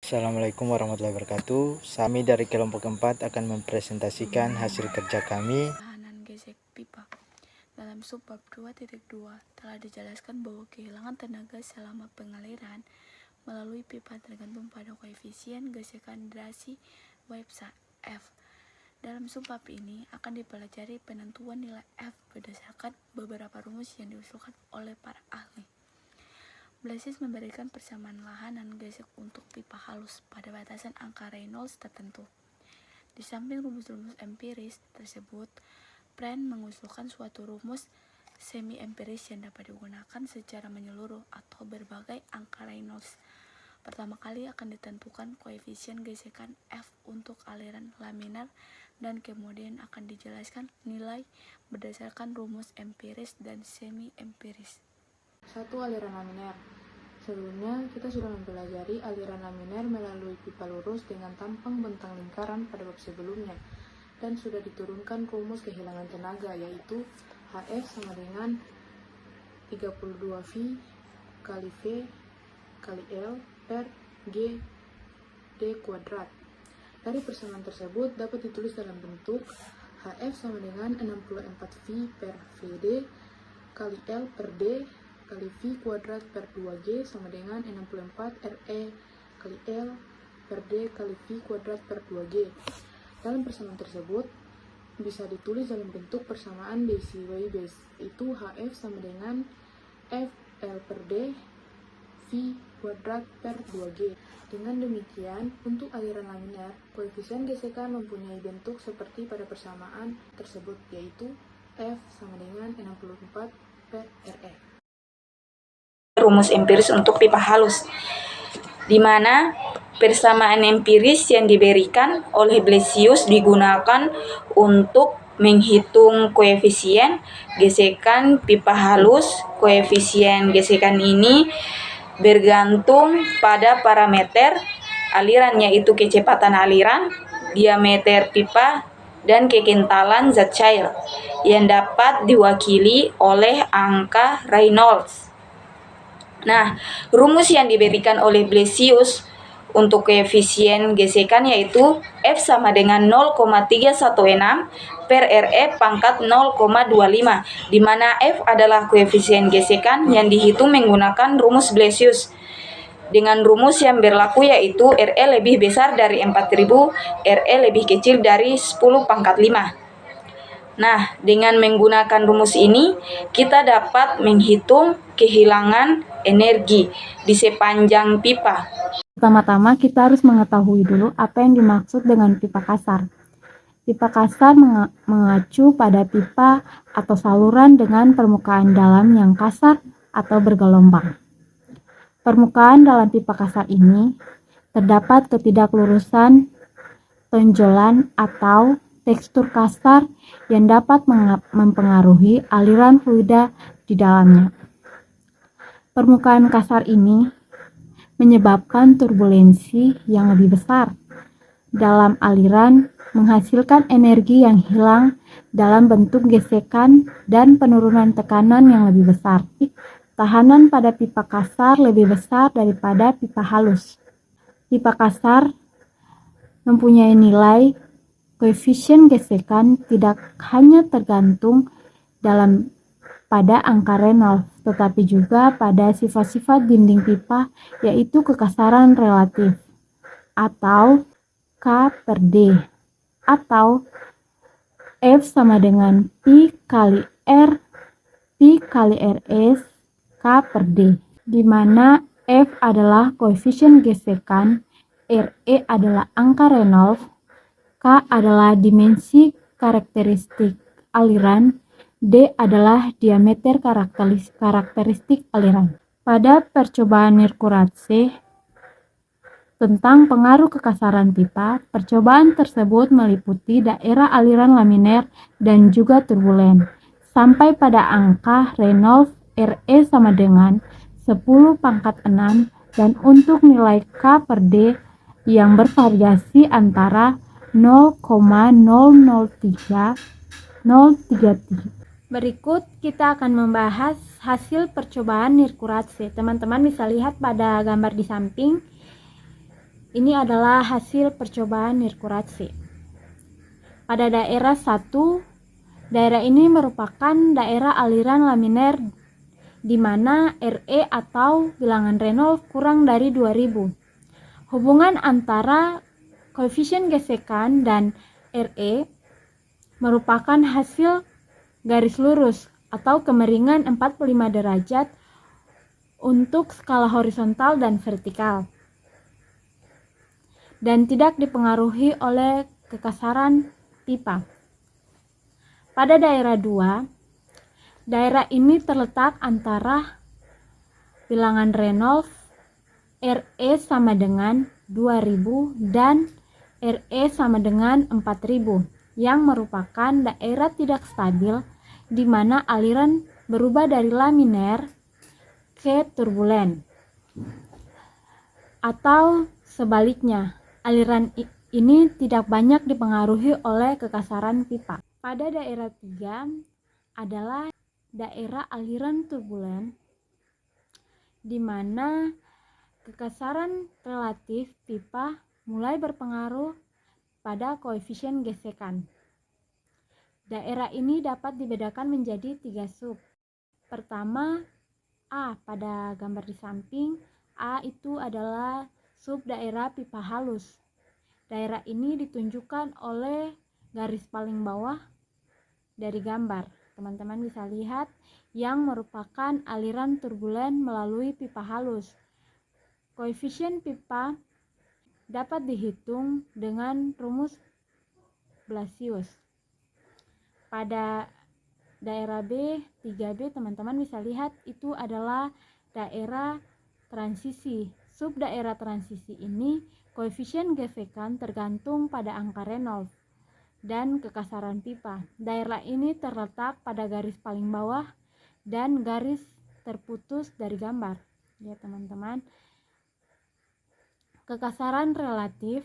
Assalamualaikum warahmatullahi wabarakatuh. Kami dari kelompok 4 akan mempresentasikan hasil kerja kami. Tahanan gesek pipa. Dalam subbab 2.2 telah dijelaskan bahwa kehilangan tenaga selama pengaliran melalui pipa tergantung pada koefisien gesekan drasi Websa F. Dalam subbab ini akan dipelajari penentuan nilai F berdasarkan beberapa rumus yang diusulkan oleh para ahli. Blasius memberikan persamaan lahanan gesek untuk pipa halus pada batasan angka Reynolds tertentu. Di samping rumus-rumus empiris tersebut, Pren mengusulkan suatu rumus semi-empiris yang dapat digunakan secara menyeluruh atau berbagai angka Reynolds. Pertama kali akan ditentukan koefisien gesekan F untuk aliran laminar dan kemudian akan dijelaskan nilai berdasarkan rumus empiris dan semi-empiris. 1. Aliran laminar. Sebelumnya, kita sudah mempelajari aliran laminar melalui pipa lurus dengan tampang bentang lingkaran pada bab sebelumnya, dan sudah diturunkan rumus kehilangan tenaga, yaitu HF sama dengan 32V kali V kali L per G D kuadrat. Dari persamaan tersebut dapat ditulis dalam bentuk HF sama dengan 64V per VD kali L per D kali V kuadrat per 2G sama dengan 64 RE kali L per D kali V kuadrat per 2G. Dalam persamaan tersebut bisa ditulis dalam bentuk persamaan base by base, itu HF sama dengan F L per D V kuadrat per 2G. Dengan demikian, untuk aliran laminar, koefisien gesekan mempunyai bentuk seperti pada persamaan tersebut, yaitu F sama dengan 64 per RE. Rumus empiris untuk pipa halus, di mana persamaan empiris yang diberikan oleh Blasius digunakan untuk menghitung koefisien gesekan pipa halus. Koefisien gesekan ini bergantung pada parameter aliran, yaitu kecepatan aliran, diameter pipa, dan kekentalan zat cair yang dapat diwakili oleh angka Reynolds. Nah, rumus yang diberikan oleh Blasius untuk koefisien gesekan yaitu F sama dengan 0,316 per RE pangkat 0,25, di mana F adalah koefisien gesekan yang dihitung menggunakan rumus Blasius. Dengan rumus yang berlaku yaitu RE lebih besar dari 4000, RE lebih kecil dari 10 pangkat 5. Nah, dengan menggunakan rumus ini, kita dapat menghitung kehilangan energi di sepanjang pipa. Pertama-tama kita harus mengetahui dulu apa yang dimaksud dengan pipa kasar. Pipa kasar mengacu pada pipa atau saluran dengan permukaan dalam yang kasar atau bergelombang. Permukaan dalam pipa kasar ini terdapat ketidaklurusan, tonjolan, atau tekstur kasar yang dapat mempengaruhi aliran fluida di dalamnya. Permukaan kasar ini menyebabkan turbulensi yang lebih besar dalam aliran, menghasilkan energi yang hilang dalam bentuk gesekan dan penurunan tekanan yang lebih besar. Tahanan pada pipa kasar lebih besar daripada pipa halus. Pipa kasar mempunyai nilai koefisien gesekan tidak hanya tergantung pada angka Reynolds, tetapi juga pada sifat-sifat dinding pipa, yaitu kekasaran relatif, atau K per D, atau F sama dengan Pi kali R, Pi kali RS, K per D, di mana F adalah koefisien gesekan, RE adalah angka Reynolds, K adalah dimensi karakteristik aliran, D adalah diameter karakteristik aliran. Pada percobaan Nirkuratse tentang pengaruh kekasaran pipa, percobaan tersebut meliputi daerah aliran laminar dan juga turbulen, sampai pada angka Reynolds RE sama dengan 10 pangkat 6, dan untuk nilai K per D yang bervariasi antara 0,003. Berikut kita akan membahas hasil percobaan Nirkuratse. Teman-teman bisa lihat pada gambar di samping. Ini adalah hasil percobaan Nirkuratse. Pada daerah 1, daerah ini merupakan daerah aliran laminer di mana RE atau bilangan Reynolds kurang dari 2000. Hubungan antara koefisien gesekan dan RE merupakan hasil garis lurus atau kemiringan 45 derajat untuk skala horizontal dan vertikal, dan tidak dipengaruhi oleh kekasaran pipa. Pada daerah 2, daerah ini terletak antara bilangan Reynolds RE sama dengan 2000 dan RE sama dengan 4000 yang merupakan daerah tidak stabil di mana aliran berubah dari laminer ke turbulen, atau sebaliknya, aliran ini tidak banyak dipengaruhi oleh kekasaran pipa. Pada daerah 3 adalah daerah aliran turbulen di mana kekasaran relatif pipa mulai berpengaruh pada koefisien gesekan. Daerah ini dapat dibedakan menjadi 3 sub. Pertama, A pada gambar di samping. A itu adalah sub daerah pipa halus. Daerah ini ditunjukkan oleh garis paling bawah dari gambar. Teman-teman bisa lihat yang merupakan aliran turbulen melalui pipa halus. Koefisien pipa dapat dihitung dengan rumus Blasius. Pada daerah B, 3B, teman-teman bisa lihat itu adalah daerah transisi. Sub daerah transisi ini koefisien gesekan tergantung pada angka Reynolds dan kekasaran pipa. Daerah ini terletak pada garis paling bawah dan garis terputus dari gambar. Ya teman-teman, kekasaran relatif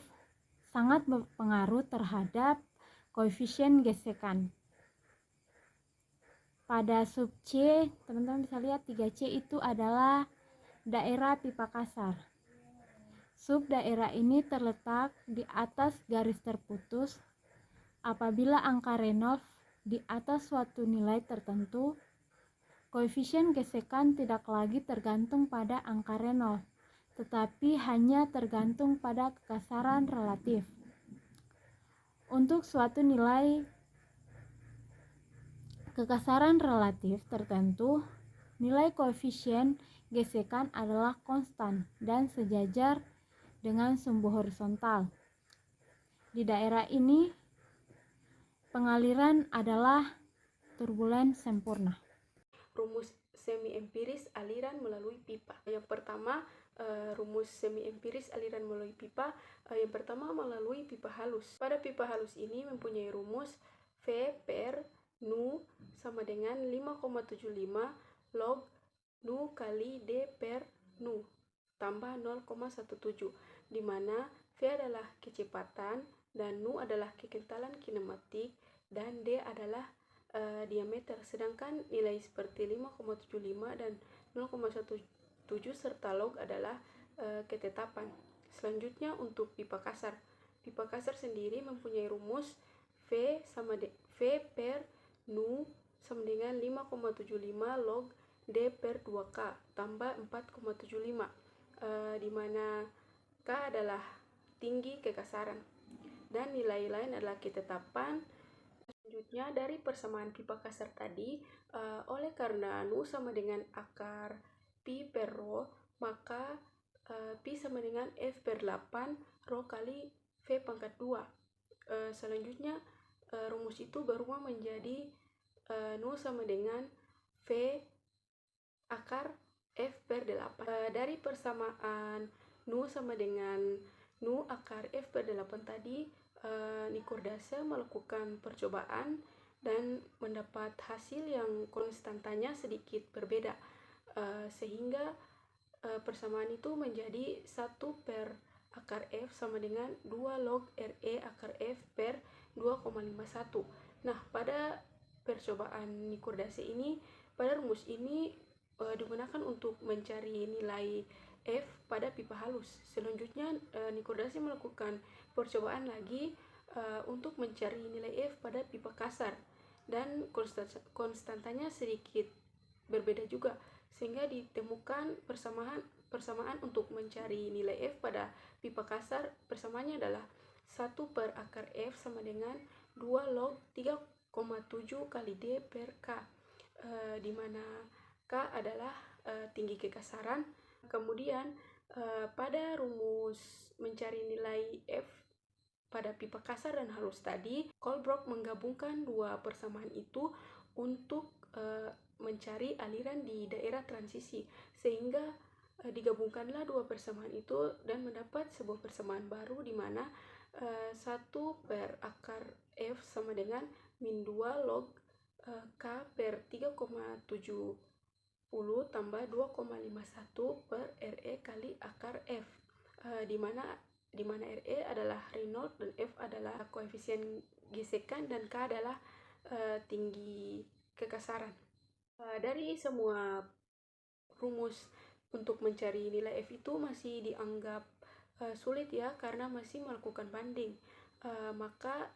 sangat berpengaruh terhadap koefisien gesekan. Pada sub C, teman-teman bisa lihat 3C itu adalah daerah pipa kasar. Sub daerah ini terletak di atas garis terputus. Apabila angka Reynolds di atas suatu nilai tertentu, koefisien gesekan tidak lagi tergantung pada angka Reynolds, tetapi hanya tergantung pada kekasaran relatif. Untuk suatu nilai kekasaran relatif tertentu, nilai koefisien gesekan adalah konstan dan sejajar dengan sumbu horizontal. Di daerah ini, pengaliran adalah turbulen sempurna. Rumus semi empiris aliran melalui pipa. Yang pertama, rumus semi empiris aliran melalui pipa. Yang pertama melalui pipa halus. Pada pipa halus ini mempunyai rumus V per nu sama dengan 5,75 log nu kali D per nu tambah 0,17, di mana V adalah kecepatan dan nu adalah kekentalan kinematik dan D adalah diameter, sedangkan nilai seperti 5,75 dan 0,17 serta log adalah ketetapan. Selanjutnya untuk pipa kasar. Pipa kasar sendiri mempunyai rumus V per nu sama dengan 5,75 log D per 2K tambah 4,75, di mana K adalah tinggi kekasaran dan nilai lain adalah ketetapan. Selanjutnya dari persamaan pipa kasar tadi, oleh karena nu sama dengan akar pi per rho, maka pi sama dengan F per 8 rho kali V pangkat 2. Selanjutnya rumus itu berubah menjadi nu sama dengan V akar F per 8. Dari persamaan nu sama dengan nu akar F per 8 tadi, Nirkuratse melakukan percobaan dan mendapat hasil yang konstantanya sedikit berbeda, sehingga persamaan itu menjadi 1 per akar F sama dengan 2 log RE akar F per 2,51. Nah, pada percobaan Nirkuratse ini, pada rumus ini digunakan untuk mencari nilai F pada pipa halus. Selanjutnya Nikodasi melakukan percobaan lagi untuk mencari nilai F pada pipa kasar, dan konstantanya sedikit berbeda juga, sehingga ditemukan persamaan untuk mencari nilai F pada pipa kasar. Persamaannya adalah 1 per akar F sama dengan 2 log 3,7 kali D per K, di mana K adalah tinggi kekasaran. Kemudian pada rumus mencari nilai F pada pipa kasar dan halus tadi, Colebrook menggabungkan dua persamaan itu untuk mencari aliran di daerah transisi, sehingga digabungkanlah dua persamaan itu dan mendapat sebuah persamaan baru, di mana 1 per akar F sama dengan min 2 log K per 3,70 tambah 2,51 per RE kali akar F, di mana RE adalah Reynolds dan F adalah koefisien gesekan dan K adalah tinggi kekasaran. Dari semua rumus untuk mencari nilai F itu masih dianggap sulit ya, karena masih melakukan banding. Maka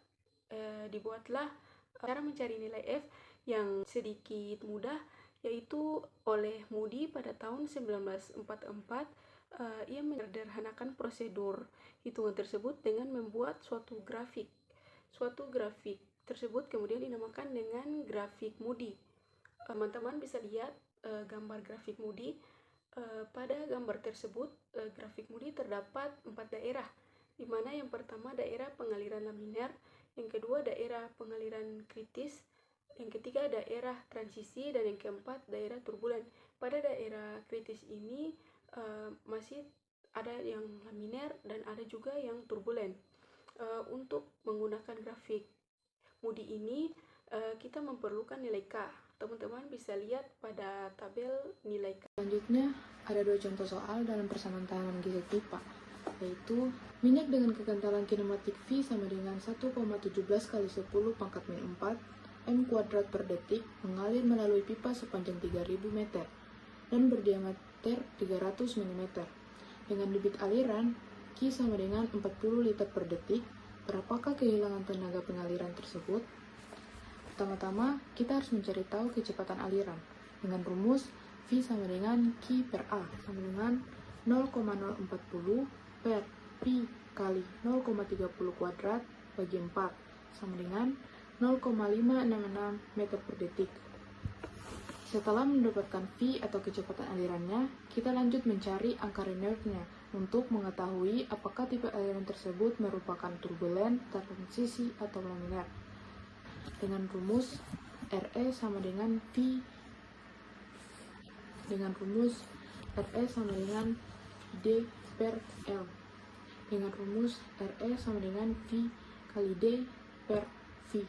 dibuatlah cara mencari nilai F yang sedikit mudah, yaitu oleh Moody pada tahun 1944. Ia menyederhanakan prosedur hitungan tersebut dengan membuat suatu grafik. Suatu grafik tersebut kemudian dinamakan dengan grafik Moody. Teman-teman bisa lihat gambar grafik Moody. Pada gambar tersebut, grafik Moody terdapat 4 daerah, di mana yang pertama daerah pengaliran laminar, yang kedua daerah pengaliran kritis, yang ketiga daerah transisi, dan yang keempat daerah turbulen. Pada daerah kritis ini masih ada yang laminar dan ada juga yang turbulen. Untuk menggunakan grafik Moody ini kita memerlukan nilai K. Teman-teman bisa lihat pada tabel nilai K. Selanjutnya, ada dua contoh soal dalam persamaan tanaman gesek pipa, yaitu minyak dengan kekentalan kinematik V sama dengan 1,17 kali 10 pangkat min 4 M kuadrat per detik mengalir melalui pipa sepanjang 3000 meter dan berdiameter 300 mm. Dengan debit aliran Q sama dengan 40 liter per detik, berapakah kehilangan tenaga pengaliran tersebut? Pertama-tama, kita harus mencari tahu kecepatan aliran. Dengan rumus V sama dengan Q per A sama dengan 0,040 per Pi kali 0,30 kuadrat bagi 4 sama dengan 0,566 meter per detik. Setelah mendapatkan V atau kecepatan alirannya, kita lanjut mencari angka Reynolds-nya untuk mengetahui apakah tipe aliran tersebut merupakan turbulen, transisi, atau laminar. Dengan rumus RE sama dengan V sama dengan D per L. Dengan rumus RE sama dengan V kali D per V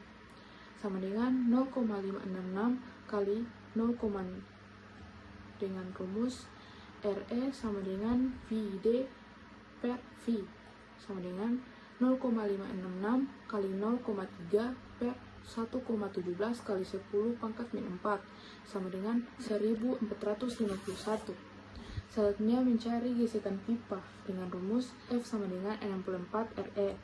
sama dengan 0,566 kali 0, dengan rumus RE sama dengan VD per V sama dengan 0,566 kali 0,3 per 1,17 kali 10 pangkat min 4 sama dengan 1451. Selanjutnya mencari gesekan pipa dengan rumus F sama dengan 64 RE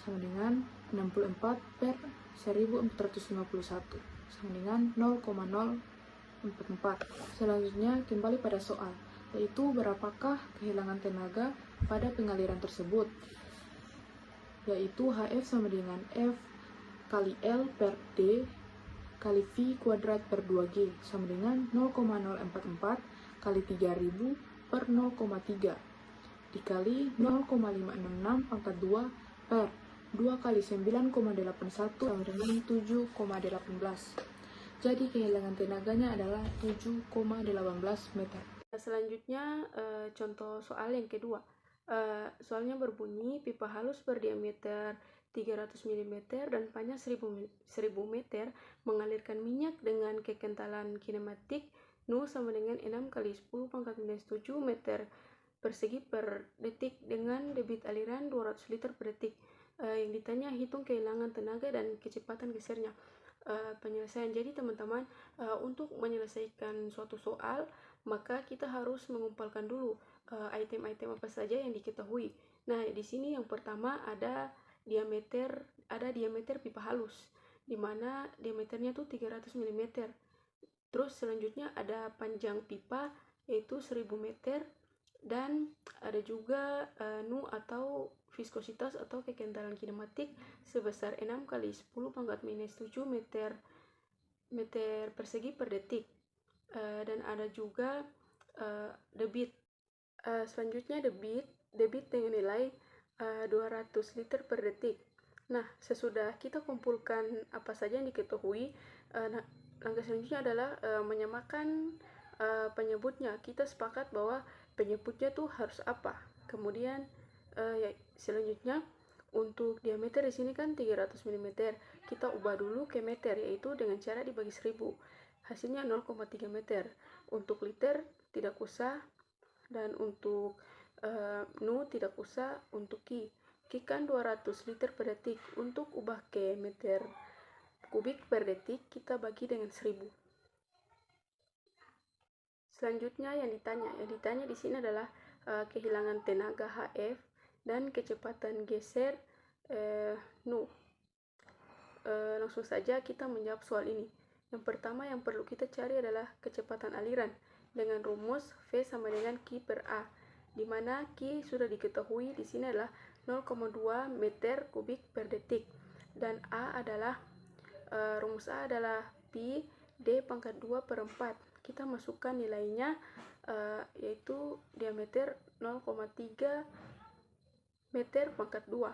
sama dengan 64 per 1451 sama dengan 0,044. Selanjutnya kembali pada soal, yaitu berapakah kehilangan tenaga pada pengaliran tersebut, yaitu HF sama dengan F kali L per D kali V kuadrat per 2G sama dengan 0,044 kali 3000 per 0,3 dikali 0,566 pangkat 2 per 2 kali 9,81 sama dengan 7,18. Jadi kehilangan tenaganya adalah 7,18 meter. Selanjutnya contoh soal yang kedua. Soalnya berbunyi pipa halus berdiameter 300 mm dan panjang 1000 meter mengalirkan minyak dengan kekentalan kinematik Nu sama dengan 6 kali 10 pangkat minus 7 meter persegi per detik dengan debit aliran 200 liter per detik. Yang ditanya hitung kehilangan tenaga dan kecepatan gesernya. Penyelesaian. Jadi teman-teman, untuk menyelesaikan suatu soal maka kita harus mengumpulkan dulu item-item apa saja yang diketahui. Nah, di sini yang pertama ada diameter pipa halus, di mana diameternya tuh 300 mm. Terus selanjutnya ada panjang pipa yaitu 1000 meter, dan ada juga nu atau viskositas atau kekentalan kinematik sebesar 6 kali 10 pangkat minus 7 meter persegi per detik. Dan ada juga debit. Selanjutnya debit dengan nilai 200 liter per detik. Nah, sesudah kita kumpulkan apa saja yang diketahui, langkah selanjutnya adalah menyamakan penyebutnya. Kita sepakat bahwa penyebutnya tuh harus apa. Kemudian selanjutnya untuk diameter di sini kan 300 mm. Kita ubah dulu ke meter, yaitu dengan cara dibagi 1000. Hasilnya 0,3 meter. Untuk liter tidak usah, dan untuk nu tidak usah. Untuk ki kan 200 liter per detik. Untuk ubah ke meter kubik per detik, kita bagi dengan 1000. Selanjutnya yang ditanya di sini adalah kehilangan tenaga HF dan kecepatan geser nu. Langsung saja kita menjawab soal ini. Yang pertama yang perlu kita cari adalah kecepatan aliran dengan rumus V sama dengan Q per A, di mana Q sudah diketahui di sini adalah 0,2 meter kubik per detik, dan A adalah rumus A adalah pi D pangkat 2 per 4. Kita masukkan nilainya yaitu diameter 0,3 meter pangkat 2.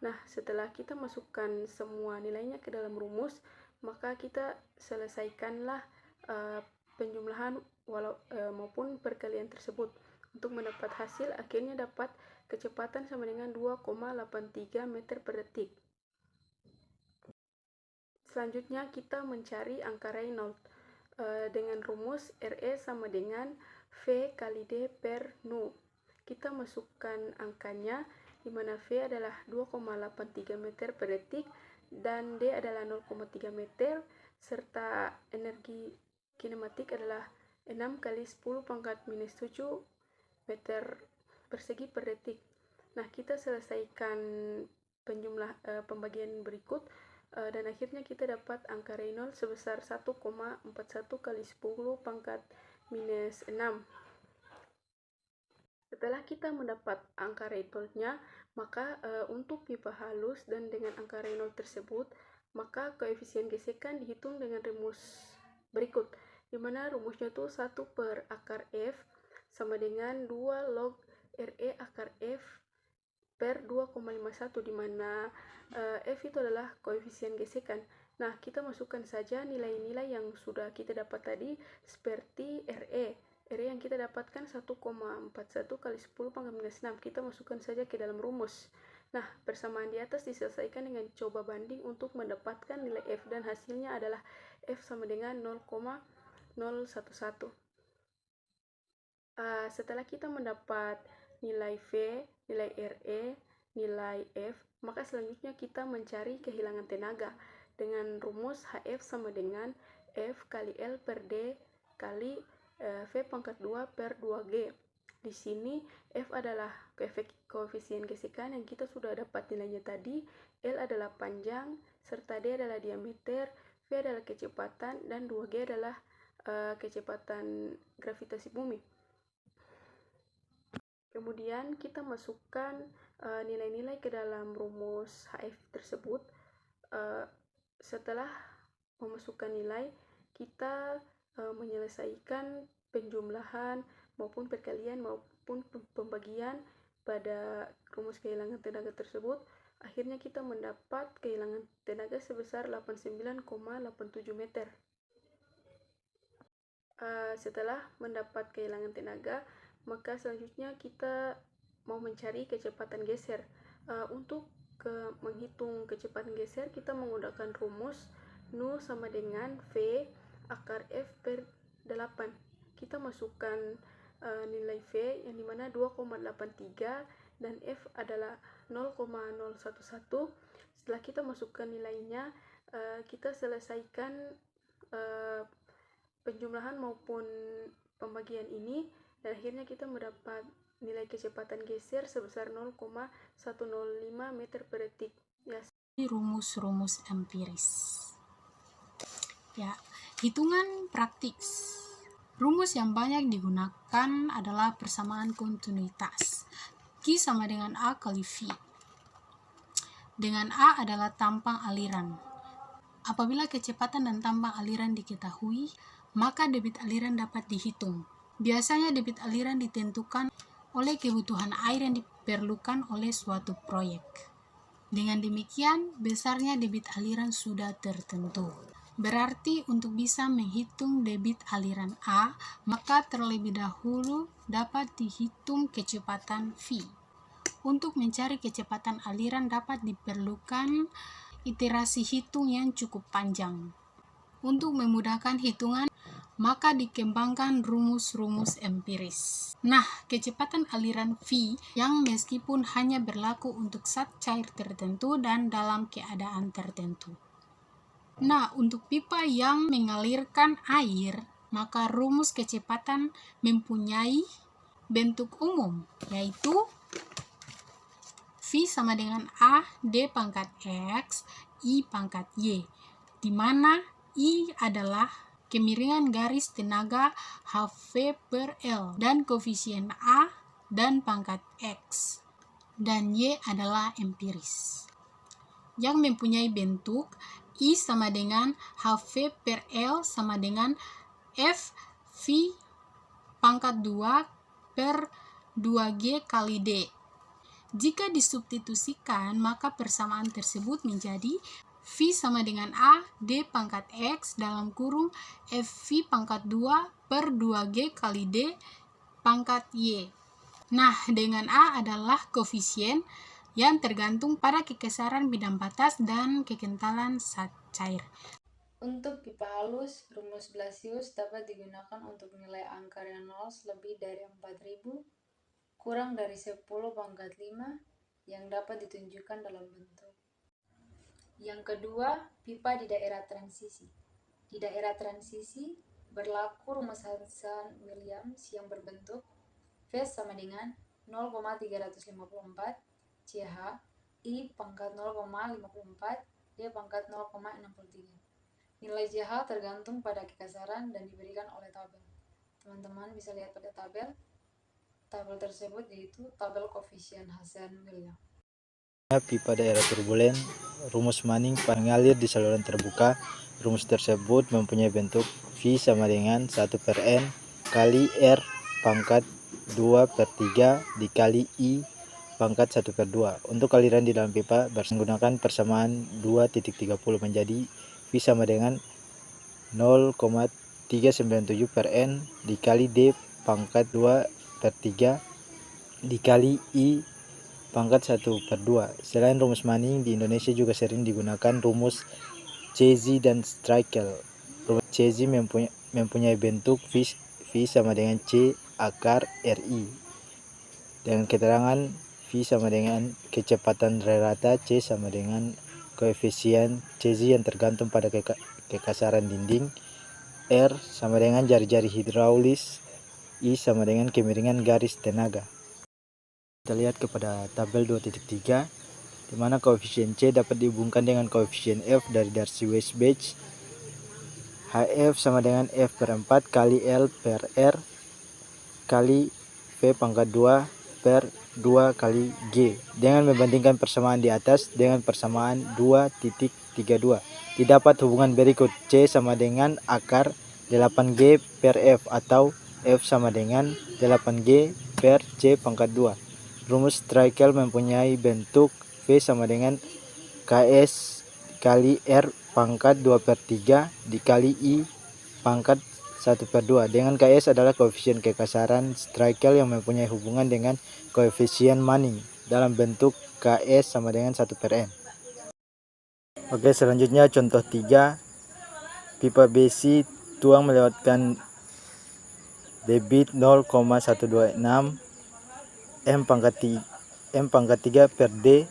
Nah, setelah kita masukkan semua nilainya ke dalam rumus, maka kita selesaikanlah penjumlahan maupun perkalian tersebut. Untuk mendapat hasil, akhirnya dapat kecepatan sama dengan 2,83 meter per detik. Selanjutnya kita mencari angka Reynolds dengan rumus RE sama dengan V kali D per nu. Kita masukkan angkanya, di mana V adalah 2,83 meter per detik dan D adalah 0,3 meter, serta energi kinematik adalah 6 kali 10 pangkat minus 7 meter persegi per detik. Nah, kita selesaikan pembagian berikut, dan akhirnya kita dapat angka Reynolds sebesar 1,41 kali 10 pangkat minus 6. Setelah kita mendapat angka Reynolds-nya, maka untuk pipa halus dan dengan angka Reynolds tersebut, maka koefisien gesekan dihitung dengan rumus berikut, di mana rumusnya tuh 1 per akar F sama dengan 2 log RE akar F per 2,51, di mana F itu adalah koefisien gesekan. Nah, kita masukkan saja nilai-nilai yang sudah kita dapat tadi, seperti RE yang kita dapatkan 1,41 kali 10 pangkat minus 6. Kita masukkan saja ke dalam rumus. Nah, persamaan di atas diselesaikan dengan coba banding untuk mendapatkan nilai F, dan hasilnya adalah F sama dengan 0,011. Setelah kita mendapat nilai V, nilai RE, nilai F, maka selanjutnya kita mencari kehilangan tenaga dengan rumus HF sama dengan F kali L per D kali V pangkat 2 per 2G. Di sini F adalah koefisien gesekan yang kita sudah dapat nilainya tadi, L adalah panjang, serta D adalah diameter, V adalah kecepatan, dan 2G adalah kecepatan gravitasi bumi. Kemudian kita masukkan nilai-nilai ke dalam rumus HF tersebut. Setelah memasukkan nilai, kita menyelesaikan penjumlahan maupun perkalian maupun pembagian pada rumus kehilangan tenaga tersebut. Akhirnya kita mendapat kehilangan tenaga sebesar 89,87 meter. Setelah mendapat kehilangan tenaga, maka selanjutnya kita mau mencari kecepatan geser. Untuk menghitung kecepatan geser, kita menggunakan rumus nu sama dengan V akar F per 8. Kita masukkan nilai V yang dimana 2,83 dan F adalah 0,011. Setelah kita masukkan nilainya, kita selesaikan penjumlahan maupun pembagian ini, dan akhirnya kita mendapat nilai kecepatan geser sebesar 0,105 meter per detik. Ya, rumus-rumus empiris. Ya, hitungan praktis. Rumus yang banyak digunakan adalah persamaan kontinuitas. Q sama dengan A kali V. Dengan A adalah tampang aliran. Apabila kecepatan dan tampang aliran diketahui, maka debit aliran dapat dihitung. Biasanya debit aliran ditentukan oleh kebutuhan air yang diperlukan oleh suatu proyek. Dengan demikian, besarnya debit aliran sudah tertentu. Berarti untuk bisa menghitung debit aliran A, maka terlebih dahulu dapat dihitung kecepatan V. Untuk mencari kecepatan aliran dapat diperlukan iterasi hitung yang cukup panjang. Untuk memudahkan hitungan, maka dikembangkan rumus-rumus empiris. Nah, kecepatan aliran V yang meskipun hanya berlaku untuk zat cair tertentu dan dalam keadaan tertentu. Nah, untuk pipa yang mengalirkan air, maka rumus kecepatan mempunyai bentuk umum, yaitu V sama dengan A D pangkat X I pangkat Y, di mana I adalah kemiringan garis tenaga HV per L dan koefisien A dan pangkat X, dan Y adalah empiris yang mempunyai bentuk I sama dengan HV per L sama dengan F V pangkat 2 per 2G kali D. Jika disubstitusikan, maka persamaan tersebut menjadi V sama dengan A D pangkat X dalam kurung FV pangkat 2 per 2G kali D pangkat Y. Nah, dengan A adalah koefisien yang tergantung pada kekesaran bidang batas dan kekentalan zat cair. Untuk pipa halus, rumus Blasius dapat digunakan untuk nilai angka Reynolds lebih dari 4000 kurang dari 10 pangkat 5 yang dapat ditunjukkan dalam bentuk. Yang kedua, pipa di daerah transisi. Di daerah transisi berlaku rumus Hasan-Williams yang berbentuk V sama dengan 0,354 CH I pangkat 0,54 D pangkat 0,63. Nilai CH tergantung pada kekasaran dan diberikan oleh tabel. Teman-teman bisa lihat pada tabel. Tabel tersebut yaitu tabel koefisien Hasan-Williams. Pipa daerah turbulen, rumus Manning mengalir di saluran terbuka. Rumus tersebut mempunyai bentuk V sama dengan 1 per N kali R pangkat 2 per 3 dikali I pangkat 1 per 2. Untuk aliran di dalam pipa menggunakan persamaan 2.30 menjadi V sama dengan 0,397 per N dikali D pangkat 2 per 3 dikali I pangkat 1 per 2. Selain rumus Manning, di Indonesia juga sering digunakan rumus Cesi dan Strykel. Rumus Cesi mempunyai bentuk V sama dengan C akar RI dengan keterangan V sama dengan kecepatan rata C sama dengan koefisien Cesi yang tergantung pada kekasaran dinding, R sama dengan jari-jari hidraulis, I sama dengan kemiringan garis tenaga. Kita lihat kepada tabel 2.3 di mana koefisien C dapat dihubungkan dengan koefisien F dari Darcy Weisbach. HF sama dengan F per 4 kali L per R kali V pangkat 2 per 2 kali G dengan membandingkan persamaan di atas dengan persamaan 2.32. Didapat hubungan berikut: C sama dengan akar 8G per F atau F sama dengan 8G per C pangkat 2. Rumus Strykel mempunyai bentuk V sama dengan KS kali R pangkat 2 per 3 dikali I pangkat 1 per 2, dengan KS adalah koefisien kekasaran Strykel yang mempunyai hubungan dengan koefisien Manning dalam bentuk KS sama dengan 1 per N. Oke, selanjutnya contoh 3. Pipa besi tuang melewatkan debit 0,126 M pangkat 3 per D.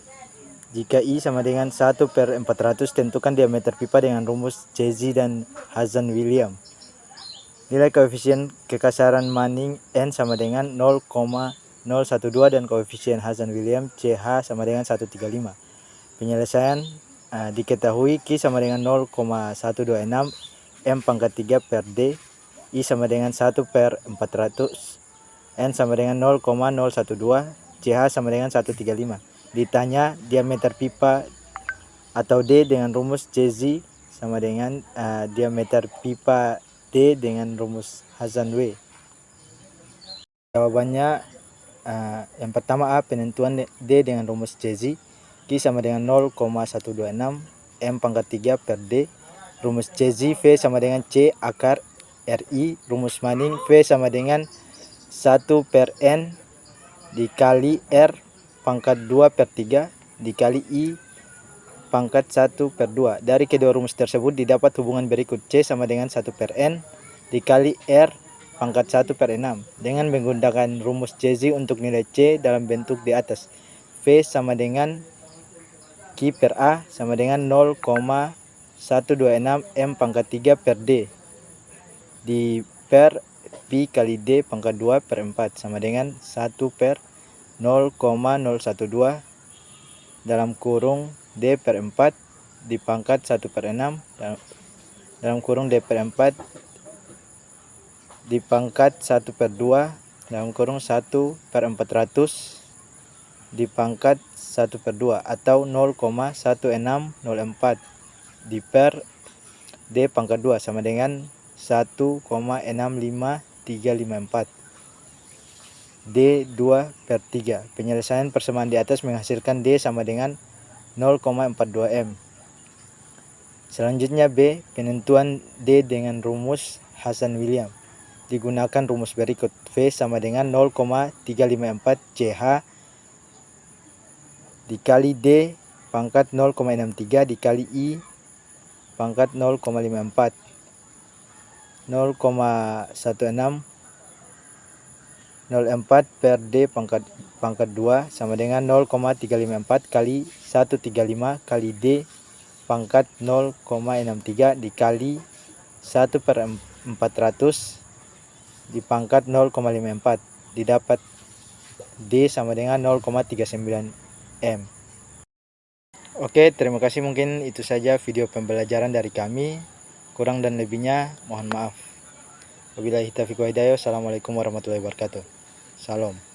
Jika I sama dengan 1 per 400, tentukan diameter pipa dengan rumus Cesi dan Hasan-Williams. Nilai koefisien kekasaran Manning N sama dengan 0,012 dan koefisien Hasan-Williams CH sama dengan 135. Penyelesaian diketahui Q sama dengan 0,126 M pangkat 3 per D, I sama dengan 1 per 400, N sama dengan 0,012, CH sama dengan 135. Ditanya diameter pipa atau D dengan rumus CZ sama dengan diameter pipa D dengan rumus Hasan-W. Jawabannya yang pertama A, penentuan D dengan rumus CZ. Q sama dengan 0,126 M pangkat 3 per D. Rumus CZ V sama dengan C akar RI. Rumus Manning V sama dengan 1 per N dikali R pangkat 2 per 3 dikali I pangkat 1 per 2. Dari kedua rumus tersebut didapat hubungan berikut. C sama dengan 1 per N dikali R pangkat 1 per 6. Dengan menggunakan rumus CZ untuk nilai C dalam bentuk di atas. V sama dengan Q per A sama dengan 0,126 M pangkat 3 per D di per Pi kali D pangkat 2 per 4 sama dengan 1 per 0,012 dalam kurung D per 4 dipangkat 1 per 6 dalam kurung D per 4 dipangkat 1 per 2 dalam kurung 1 per 400 dipangkat 1 per 2 atau 0,1604 di per D pangkat 2 sama dengan 1,65354 D2 per 3. Penyelesaian persamaan di atas menghasilkan D sama dengan 0,42 M. Selanjutnya B, penentuan D dengan rumus Hasan-Williams. Digunakan rumus berikut. V sama dengan 0,354 CH dikali D pangkat 0,63 dikali I pangkat 0,54 0,1604 per D pangkat 2 sama dengan 0,354 kali 135 kali D pangkat 0,63 dikali 1 per 400 dipangkat 0,54. Didapat D sama dengan 0,39 M. Oke, terima kasih. Mungkin itu saja video pembelajaran dari kami. Kurang dan lebihnya mohon maaf. Wabillahi taufiq wa hidayah. Assalamualaikum warahmatullahi wabarakatuh. Salam.